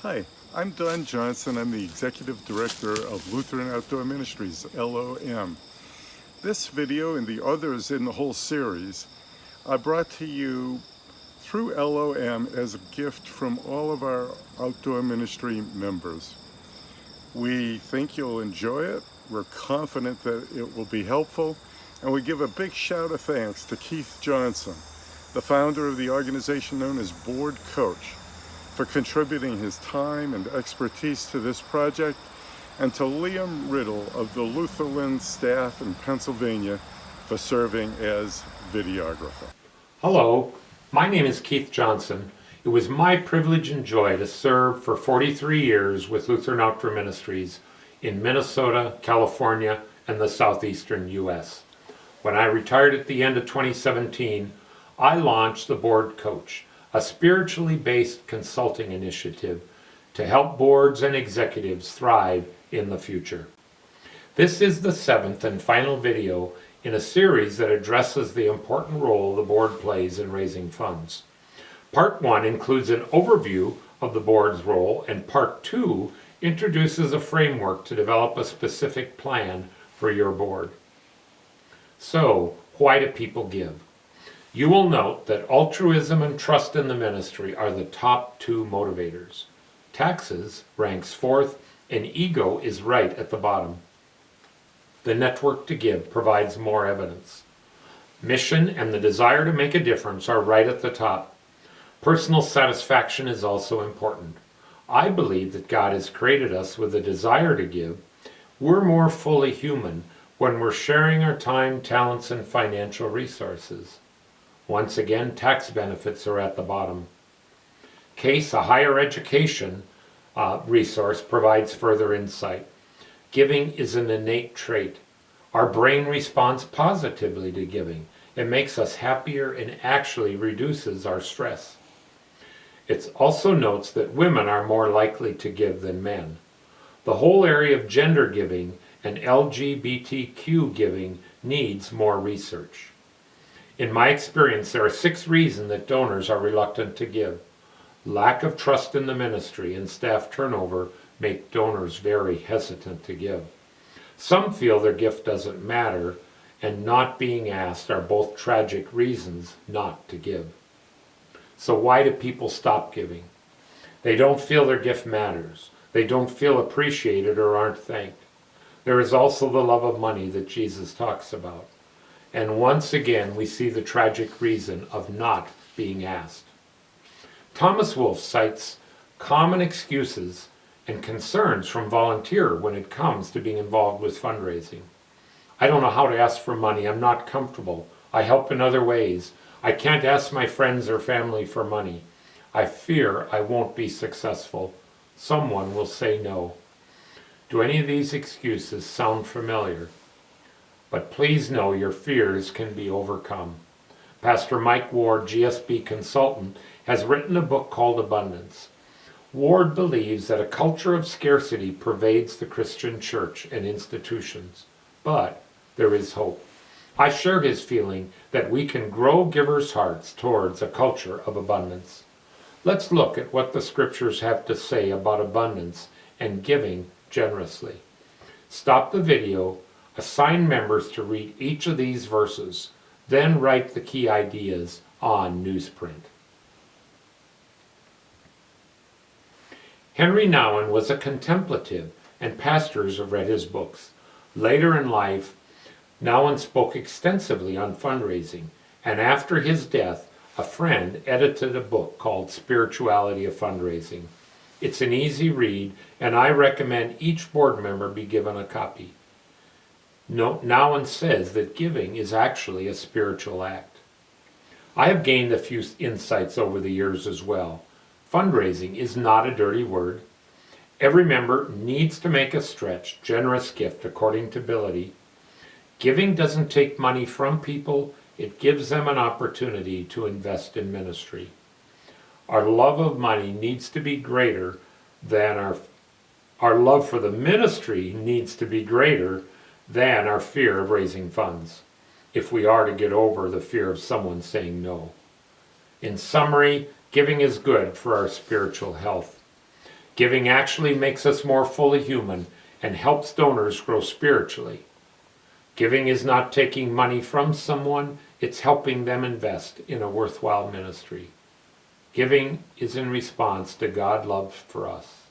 Hi, I'm Don Johnson. I'm the Executive Director of Lutheran Outdoor Ministries, LOM. This video and the others in the whole series are brought to you through LOM as a gift from all of our outdoor ministry members. We think you'll enjoy it. We're confident that it will be helpful. And we give a big shout of thanks to Keith Johnson, the founder of the organization known as Board Coach, for contributing his time and expertise to this project, and to Liam Riddle of the Lutherland staff in Pennsylvania for serving as videographer. Hello, my name is Keith Johnson. It was my privilege and joy to serve for 43 years with Lutheran Outdoor Ministries in Minnesota, California, and the southeastern U.S. When I retired at the end of 2017, I launched the Board Coach, a spiritually based consulting initiative to help boards and executives thrive in the future. This is the seventh and final video in a series that addresses the important role the board plays in raising funds. Part 1 includes an overview of the board's role, and Part 2 introduces a framework to develop a specific plan for your board. So, why do people give? You will note that altruism and trust in the ministry are the top two motivators. Taxes ranks fourth, and ego is right at the bottom. The network to give provides more evidence. Mission and the desire to make a difference are right at the top. Personal satisfaction is also important. I believe that God has created us with a desire to give. We're more fully human when we're sharing our time, talents, and financial resources. Once again, tax benefits are at the bottom. Case, a higher education resource, provides further insight. Giving is an innate trait. Our brain responds positively to giving. It makes us happier and actually reduces our stress. It also notes that women are more likely to give than men. The whole area of gender giving and LGBTQ giving needs more research. In my experience, there are 6 reasons that donors are reluctant to give. Lack of trust in the ministry and staff turnover make donors very hesitant to give. Some feel their gift doesn't matter, and not being asked are both tragic reasons not to give. So why do people stop giving? They don't feel their gift matters. They don't feel appreciated or aren't thanked. There is also the love of money that Jesus talks about. And once again, we see the tragic reason of not being asked. Thomas Wolfe cites common excuses and concerns from volunteers when it comes to being involved with fundraising. I don't know how to ask for money. I'm not comfortable. I help in other ways. I can't ask my friends or family for money. I fear I won't be successful. Someone will say no. Do any of these excuses sound familiar? But please know your fears can be overcome. Pastor Mike Ward, GSB consultant, has written a book called Abundance. Ward believes that a culture of scarcity pervades the Christian church and institutions, but there is hope. I share his feeling that we can grow givers' hearts towards a culture of abundance. Let's look at what the scriptures have to say about abundance and giving generously. Stop the video, assign members to read each of these verses, then write the key ideas on newsprint. Henry Nouwen was a contemplative, and pastors have read his books. Later in life, Nouwen spoke extensively on fundraising, and after his death, a friend edited a book called Spirituality of Fundraising. It's an easy read, and I recommend each board member be given a copy. Nouwen says that giving is actually a spiritual act. I have gained a few insights over the years as well. Fundraising is not a dirty word. Every member needs to make a stretch, generous gift according to ability. Giving doesn't take money from people, it gives them an opportunity to invest in ministry. Our love of money needs to be greater than our love for the ministry needs to be greater than our fear of raising funds, if we are to get over the fear of someone saying no. In summary, giving is good for our spiritual health. Giving actually makes us more fully human and helps donors grow spiritually. Giving is not taking money from someone, it's helping them invest in a worthwhile ministry. Giving is in response to God's love for us.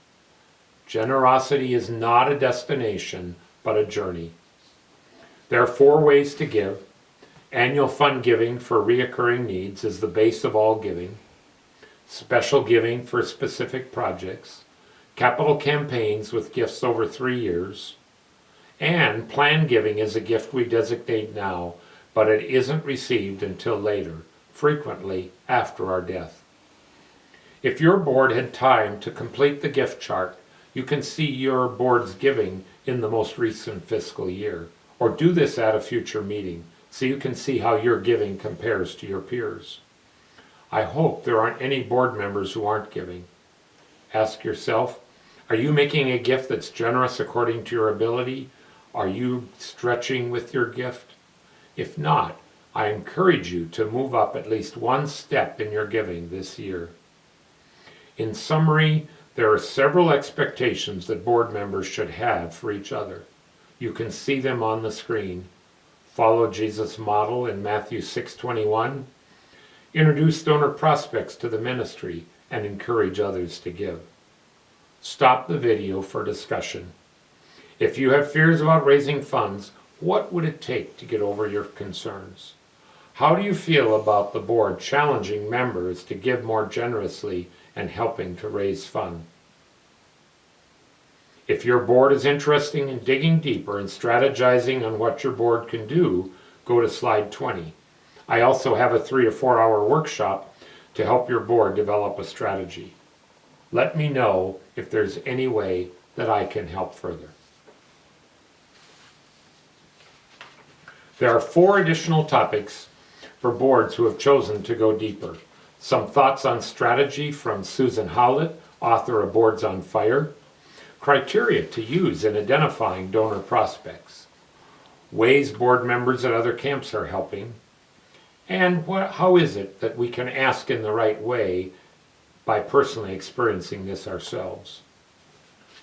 Generosity is not a destination, but a journey. There are 4 ways to give. Annual fund giving for reoccurring needs is the base of all giving. Special giving for specific projects. Capital campaigns with gifts over 3 years. And planned giving is a gift we designate now, but it isn't received until later, frequently after our death. If your board had time to complete the gift chart, you can see your board's giving in the most recent fiscal year, or do this at a future meeting so you can see how your giving compares to your peers. I hope there aren't any board members who aren't giving. Ask yourself, are you making a gift that's generous according to your ability? Are you stretching with your gift? If not, I encourage you to move up at least 1 step in your giving this year. In summary, there are several expectations that board members should have for each other. You can see them on the screen. Follow Jesus' model in Matthew 6:21. Introduce donor prospects to the ministry and encourage others to give. Stop the video for discussion. If you have fears about raising funds, what would it take to get over your concerns? How do you feel about the board challenging members to give more generously and helping to raise funds? If your board is interested in digging deeper and strategizing on what your board can do, go to slide 20. I also have a 3 to 4 hour workshop to help your board develop a strategy. Let me know if there's any way that I can help further. There are 4 additional topics for boards who have chosen to go deeper. Some thoughts on strategy from Susan Howlett, author of Boards on Fire. Criteria to use in identifying donor prospects. Ways board members at other camps are helping. And how is it that we can ask in the right way by personally experiencing this ourselves?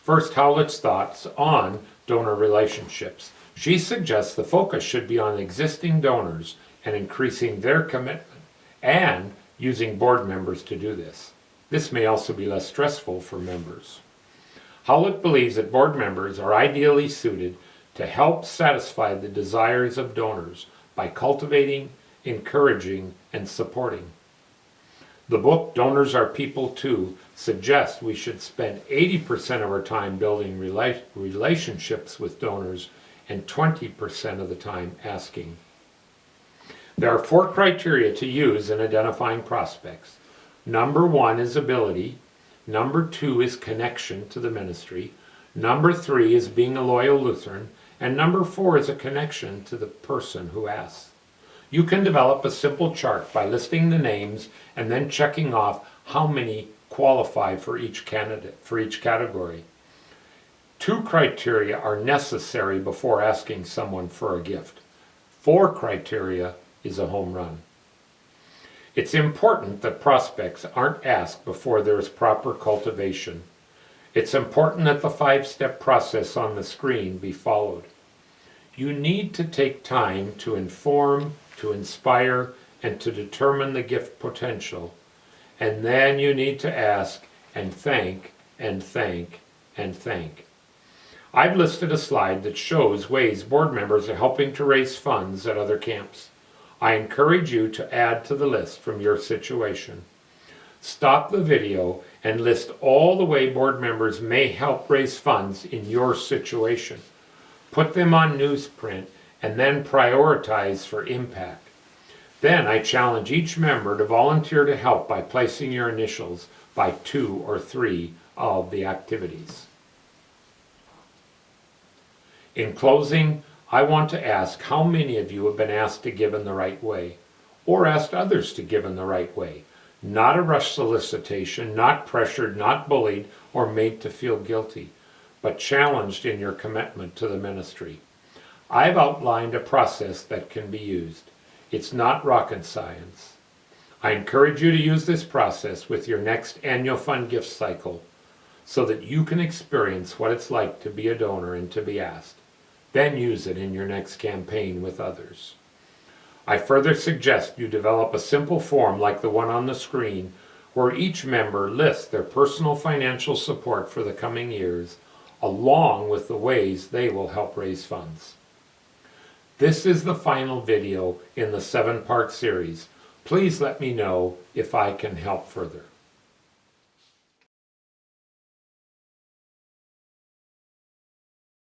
First, Howlett's thoughts on donor relationships. She suggests the focus should be on existing donors and increasing their commitment and using board members to do this. This may also be less stressful for members. Howlett believes that board members are ideally suited to help satisfy the desires of donors by cultivating, encouraging, and supporting. The book Donors Are People Too suggests we should spend 80% of our time building relationships with donors and 20% of the time asking. There are 4 criteria to use in identifying prospects. Number 1 is ability. Number 2 is connection to the ministry. Number 3 is being a loyal Lutheran. And number 4 is a connection to the person who asks. You can develop a simple chart by listing the names and then checking off how many qualify for each candidate, for each category. 2 criteria are necessary before asking someone for a gift. 4 criteria is a home run. It's important that prospects aren't asked before there is proper cultivation. It's important that the 5-step process on the screen be followed. You need to take time to inform, to inspire, and to determine the gift potential. And then you need to ask and thank and thank and thank. I've listed a slide that shows ways board members are helping to raise funds at other camps. I encourage you to add to the list from your situation. Stop the video and list all the ways board members may help raise funds in your situation. Put them on newsprint and then prioritize for impact. Then I challenge each member to volunteer to help by placing your initials by 2 or 3 of the activities. In closing, I want to ask how many of you have been asked to give in the right way, or asked others to give in the right way. Not a rush solicitation, not pressured, not bullied, or made to feel guilty, but challenged in your commitment to the ministry. I've outlined a process that can be used. It's not rocket science. I encourage you to use this process with your next annual fund gift cycle. so that you can experience what it's like to be a donor and to be asked. Then use it in your next campaign with others. I further suggest you develop a simple form like the one on the screen, where each member lists their personal financial support for the coming years, along with the ways they will help raise funds. This is the final video in the 7-part series. Please let me know if I can help further.